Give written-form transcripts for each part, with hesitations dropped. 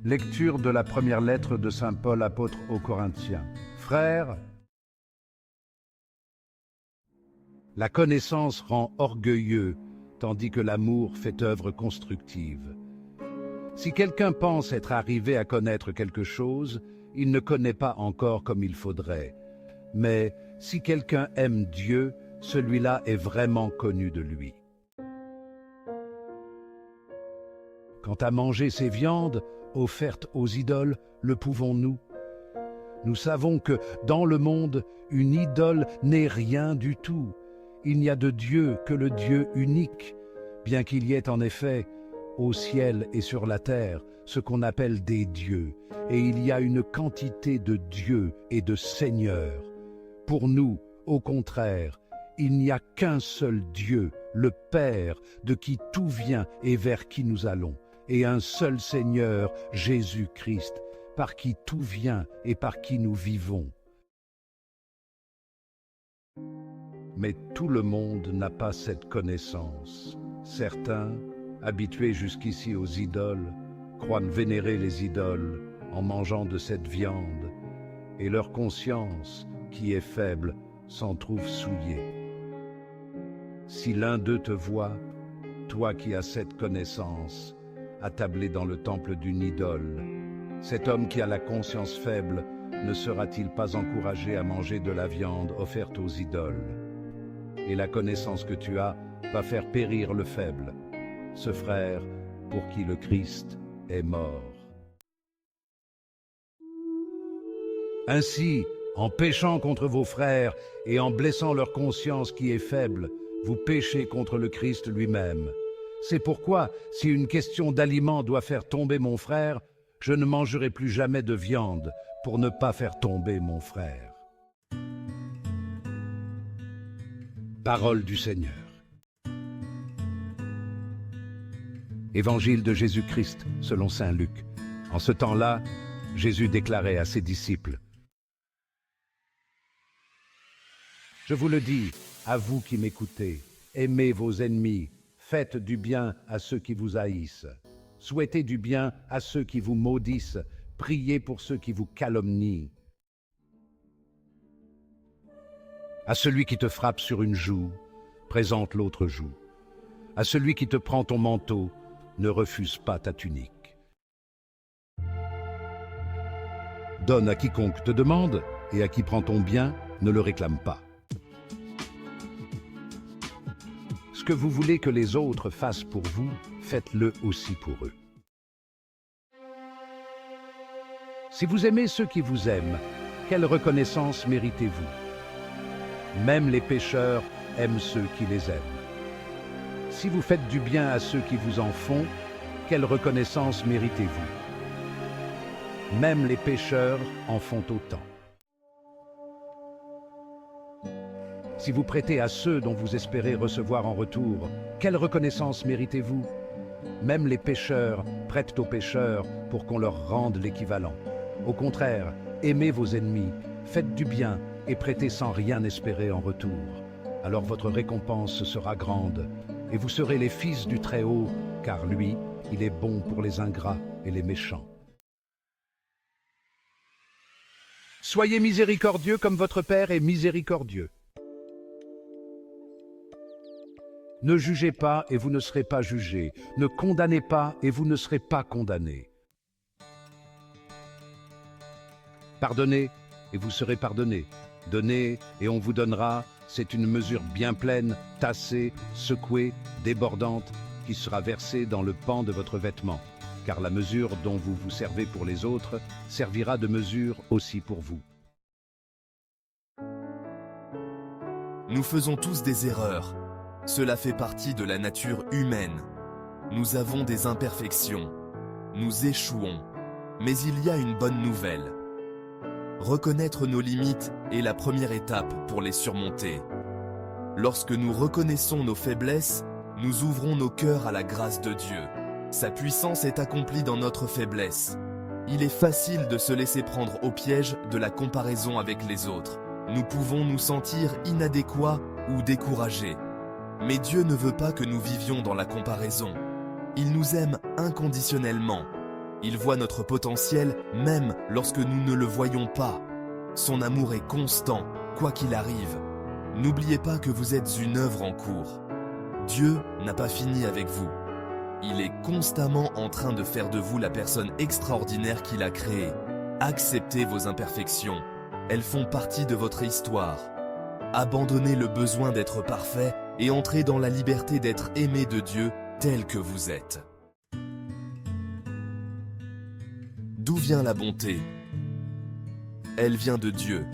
Lecture de la première lettre de saint Paul apôtre aux Corinthiens. Frères, la connaissance rend orgueilleux, tandis que l'amour fait œuvre constructive. Si quelqu'un pense être arrivé à connaître quelque chose, il ne connaît pas encore comme il faudrait. Mais si quelqu'un aime Dieu, celui-là est vraiment connu de lui. Quant à manger ces viandes offertes aux idoles, le pouvons-nous? Nous savons que, dans le monde, une idole n'est rien du tout. Il n'y a de Dieu que le Dieu unique, bien qu'il y ait en effet, au ciel et sur la terre, ce qu'on appelle des dieux, et il y a une quantité de dieux et de seigneurs. Pour nous, au contraire, il n'y a qu'un seul Dieu, le Père, de qui tout vient et vers qui nous allons, et un seul Seigneur, Jésus-Christ, par qui tout vient et par qui nous vivons. Mais tout le monde n'a pas cette connaissance. Certains, habitués jusqu'ici aux idoles, croient vénérer les idoles en mangeant de cette viande, et leur conscience, qui est faible, s'en trouve souillée. Si l'un d'eux te voit, toi qui as cette connaissance, attablé dans le temple d'une idole, cet homme qui a la conscience faible ne sera-t-il pas encouragé à manger de la viande offerte aux idoles? Et la connaissance que tu as va faire périr le faible, ce frère pour qui le Christ est mort. Ainsi, en péchant contre vos frères et en blessant leur conscience qui est faible, vous péchez contre le Christ lui-même. C'est pourquoi, si une question d'aliment doit faire tomber mon frère, je ne mangerai plus jamais de viande pour ne pas faire tomber mon frère. Parole du Seigneur. Évangile de Jésus-Christ selon saint Luc. En ce temps-là, Jésus déclarait à ses disciples: « Je vous le dis, à vous qui m'écoutez, aimez vos ennemis, faites du bien à ceux qui vous haïssent, souhaitez du bien à ceux qui vous maudissent, priez pour ceux qui vous calomnient. À celui qui te frappe sur une joue, présente l'autre joue. À celui qui te prend ton manteau, ne refuse pas ta tunique. Donne à quiconque te demande, et à qui prend ton bien, ne le réclame pas. Ce que vous voulez que les autres fassent pour vous, faites-le aussi pour eux. Si vous aimez ceux qui vous aiment, quelle reconnaissance méritez-vous? Même les pécheurs aiment ceux qui les aiment. Si vous faites du bien à ceux qui vous en font, quelle reconnaissance méritez-vous? Même les pécheurs en font autant. Si vous prêtez à ceux dont vous espérez recevoir en retour, quelle reconnaissance méritez-vous? Même les pécheurs prêtent aux pécheurs pour qu'on leur rende l'équivalent. Au contraire, aimez vos ennemis, faites du bien et prêtez sans rien espérer en retour. Alors votre récompense sera grande, et vous serez les fils du Très-Haut, car lui, il est bon pour les ingrats et les méchants. Soyez miséricordieux comme votre Père est miséricordieux. Ne jugez pas et vous ne serez pas jugés. Ne condamnez pas et vous ne serez pas condamnés. Pardonnez et vous serez pardonnés. Donnez et on vous donnera. C'est une mesure bien pleine, tassée, secouée, débordante, qui sera versée dans le pan de votre vêtement. Car la mesure dont vous vous servez pour les autres servira de mesure aussi pour vous. Nous faisons tous des erreurs. Cela fait partie de la nature humaine. Nous avons des imperfections. Nous échouons. Mais il y a une bonne nouvelle. Reconnaître nos limites est la première étape pour les surmonter. Lorsque nous reconnaissons nos faiblesses, nous ouvrons nos cœurs à la grâce de Dieu. Sa puissance est accomplie dans notre faiblesse. Il est facile de se laisser prendre au piège de la comparaison avec les autres. Nous pouvons nous sentir inadéquats ou découragés. Mais Dieu ne veut pas que nous vivions dans la comparaison. Il nous aime inconditionnellement. Il voit notre potentiel même lorsque nous ne le voyons pas. Son amour est constant, quoi qu'il arrive. N'oubliez pas que vous êtes une œuvre en cours. Dieu n'a pas fini avec vous. Il est constamment en train de faire de vous la personne extraordinaire qu'il a créée. Acceptez vos imperfections. Elles font partie de votre histoire. Abandonnez le besoin d'être parfait et entrez dans la liberté d'être aimé de Dieu tel que vous êtes. D'où vient la bonté? Elle vient de Dieu.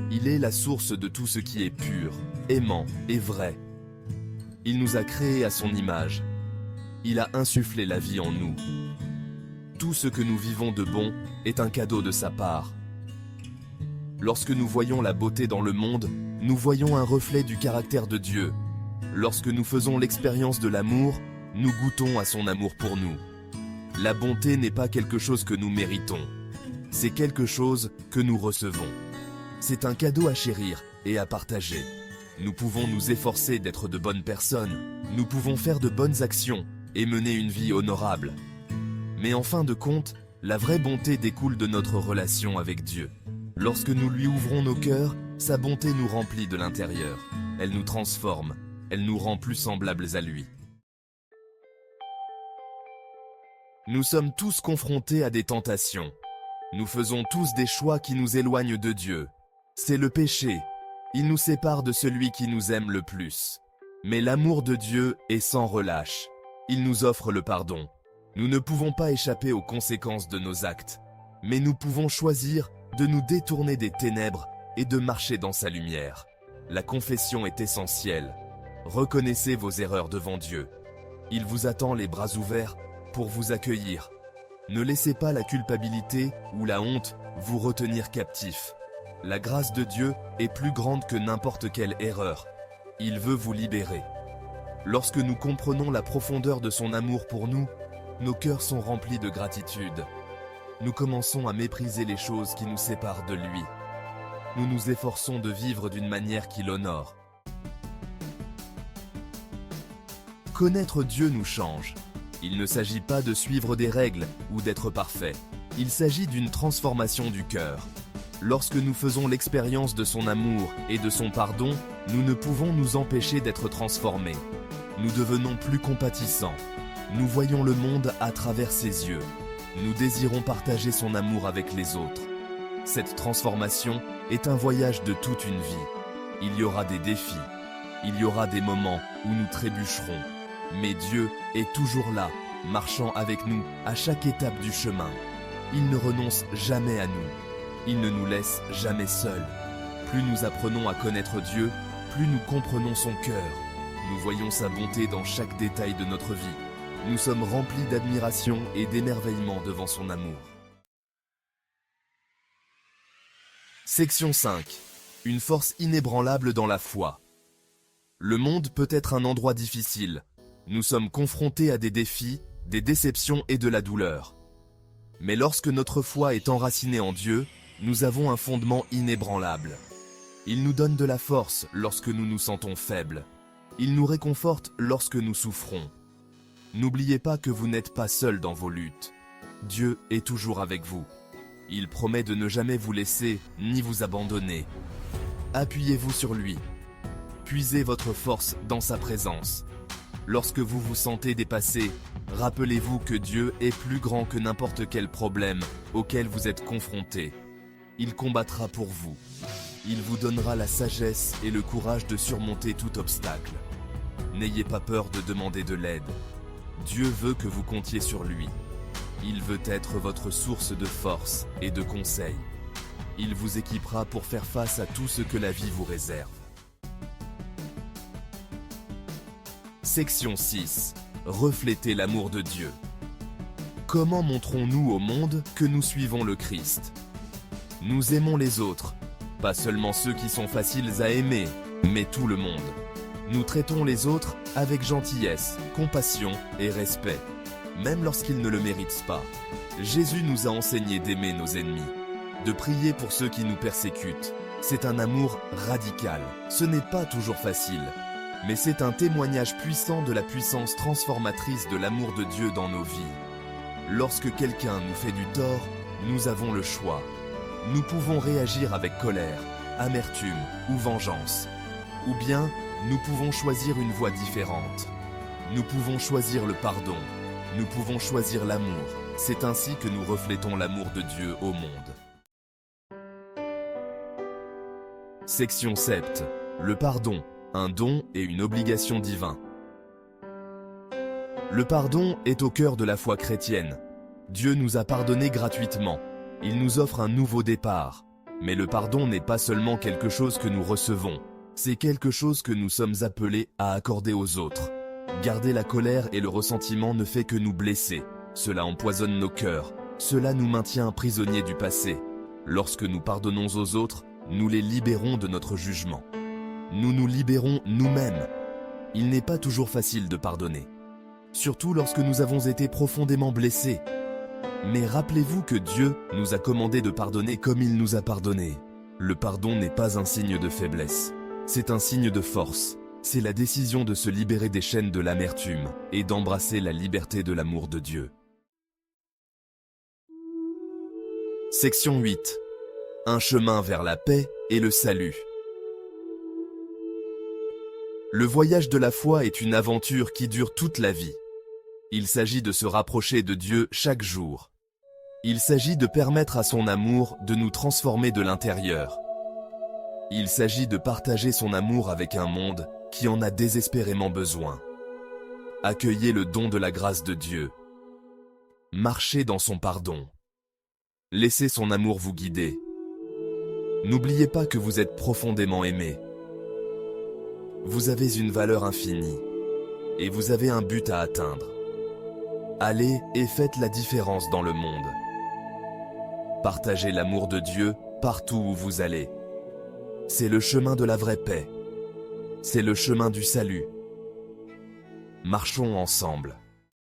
Il est la source de tout ce qui est pur, aimant et vrai. Il nous a créés à son image. Il a insufflé la vie en nous. Tout ce que nous vivons de bon est un cadeau de sa part. Lorsque nous voyons la beauté dans le monde, nous voyons un reflet du caractère de Dieu. Lorsque nous faisons l'expérience de l'amour, nous goûtons à son amour pour nous. La bonté n'est pas quelque chose que nous méritons. C'est quelque chose que nous recevons. C'est un cadeau à chérir et à partager. Nous pouvons nous efforcer d'être de bonnes personnes. Nous pouvons faire de bonnes actions et mener une vie honorable. Mais en fin de compte, la vraie bonté découle de notre relation avec Dieu. Lorsque nous lui ouvrons nos cœurs, sa bonté nous remplit de l'intérieur. Elle nous transforme, elle nous rend plus semblables à lui. Nous sommes tous confrontés à des tentations. Nous faisons tous des choix qui nous éloignent de Dieu. C'est le péché. Il nous sépare de celui qui nous aime le plus. Mais l'amour de Dieu est sans relâche. Il nous offre le pardon. Nous ne pouvons pas échapper aux conséquences de nos actes. Mais nous pouvons choisir de nous détourner des ténèbres et de marcher dans sa lumière. La confession est essentielle. Reconnaissez vos erreurs devant Dieu. Il vous attend les bras ouverts pour vous accueillir. Ne laissez pas la culpabilité ou la honte vous retenir captif. La grâce de Dieu est plus grande que n'importe quelle erreur. Il veut vous libérer. Lorsque nous comprenons la profondeur de son amour pour nous, nos cœurs sont remplis de gratitude. Nous commençons à mépriser les choses qui nous séparent de lui. Nous nous efforçons de vivre d'une manière qui l'honore. Connaître Dieu nous change. Il ne s'agit pas de suivre des règles ou d'être parfait. Il s'agit d'une transformation du cœur. Lorsque nous faisons l'expérience de son amour et de son pardon, nous ne pouvons nous empêcher d'être transformés. Nous devenons plus compatissants. Nous voyons le monde à travers ses yeux. Nous désirons partager son amour avec les autres. Cette transformation est un voyage de toute une vie. Il y aura des défis. Il y aura des moments où nous trébucherons. Mais Dieu est toujours là, marchant avec nous à chaque étape du chemin. Il ne renonce jamais à nous. Il ne nous laisse jamais seuls. Plus nous apprenons à connaître Dieu, plus nous comprenons son cœur. Nous voyons sa bonté dans chaque détail de notre vie. Nous sommes remplis d'admiration et d'émerveillement devant son amour. Section 5. Une force inébranlable dans la foi. Le monde peut être un endroit difficile. Nous sommes confrontés à des défis, des déceptions et de la douleur. Mais lorsque notre foi est enracinée en Dieu, nous avons un fondement inébranlable. Il nous donne de la force lorsque nous nous sentons faibles. Il nous réconforte lorsque nous souffrons. N'oubliez pas que vous n'êtes pas seul dans vos luttes. Dieu est toujours avec vous. Il promet de ne jamais vous laisser ni vous abandonner. Appuyez-vous sur lui. Puisez votre force dans sa présence. Lorsque vous vous sentez dépassé, rappelez-vous que Dieu est plus grand que n'importe quel problème auquel vous êtes confronté. Il combattra pour vous. Il vous donnera la sagesse et le courage de surmonter tout obstacle. N'ayez pas peur de demander de l'aide. Dieu veut que vous comptiez sur lui. Il veut être votre source de force et de conseil. Il vous équipera pour faire face à tout ce que la vie vous réserve. Section 6. Refléter l'amour de Dieu. Comment montrons-nous au monde que nous suivons le Christ? Nous aimons les autres, pas seulement ceux qui sont faciles à aimer, mais tout le monde. Nous traitons les autres avec gentillesse, compassion et respect, même lorsqu'ils ne le méritent pas. Jésus nous a enseigné d'aimer nos ennemis, de prier pour ceux qui nous persécutent. C'est un amour radical. Ce n'est pas toujours facile, mais c'est un témoignage puissant de la puissance transformatrice de l'amour de Dieu dans nos vies. Lorsque quelqu'un nous fait du tort, nous avons le choix. Nous pouvons réagir avec colère, amertume ou vengeance. Ou bien, nous pouvons choisir une voie différente. Nous pouvons choisir le pardon. Nous pouvons choisir l'amour. C'est ainsi que nous reflétons l'amour de Dieu au monde. Section 7. Le pardon, un don et une obligation divine. Le pardon est au cœur de la foi chrétienne. Dieu nous a pardonné gratuitement. Il nous offre un nouveau départ. Mais le pardon n'est pas seulement quelque chose que nous recevons. C'est quelque chose que nous sommes appelés à accorder aux autres. Garder la colère et le ressentiment ne fait que nous blesser. Cela empoisonne nos cœurs. Cela nous maintient prisonniers du passé. Lorsque nous pardonnons aux autres, nous les libérons de notre jugement. Nous nous libérons nous-mêmes. Il n'est pas toujours facile de pardonner. Surtout lorsque nous avons été profondément blessés. Mais rappelez-vous que Dieu nous a commandé de pardonner comme il nous a pardonné. Le pardon n'est pas un signe de faiblesse. C'est un signe de force. C'est la décision de se libérer des chaînes de l'amertume et d'embrasser la liberté de l'amour de Dieu. Section 8. Un chemin vers la paix et le salut. Le voyage de la foi est une aventure qui dure toute la vie. Il s'agit de se rapprocher de Dieu chaque jour. Il s'agit de permettre à son amour de nous transformer de l'intérieur. Il s'agit de partager son amour avec un monde qui en a désespérément besoin. Accueillez le don de la grâce de Dieu. Marchez dans son pardon. Laissez son amour vous guider. N'oubliez pas que vous êtes profondément aimé. Vous avez une valeur infinie et vous avez un but à atteindre. Allez et faites la différence dans le monde. Partagez l'amour de Dieu partout où vous allez. C'est le chemin de la vraie paix. C'est le chemin du salut. Marchons ensemble.